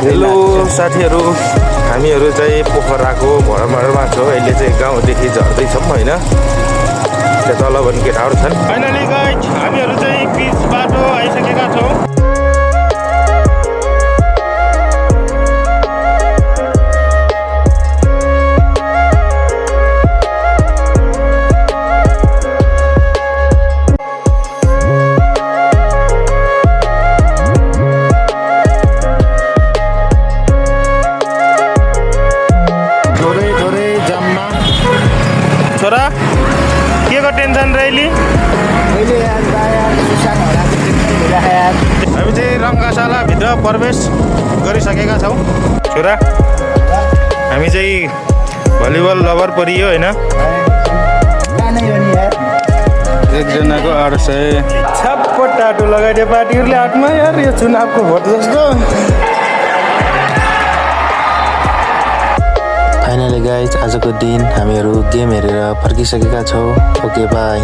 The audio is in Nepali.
हेलो साथीहरू, हामीहरू चाहिँ पोखराको भरमारमा छौँ। अहिले चाहिँ गाउँदेखि झर्दैछौँ होइन। त्यहाँ तल पनि केटाहरू छन्। फाइनली गाइज हामीहरू चाहिँ बिच बाटो आइसकेका छौँ। छोरा के को टेन्सन रैली? हामी चाहिँ रङ्गशालाभित्र प्रवेश गरिसकेका छौँ। छोरा हामी चाहिँ भलिबल लभर परियो होइन। एकजनाको 800 छप्पट टाटो लगाइदियो पार्टीहरूले हातमा। यार यो चुनावको भोट जस्तो। फाइनली गाइज आजको दिन हामीहरू गेम हेरेर फर्किसकेका छौँ। Okay by.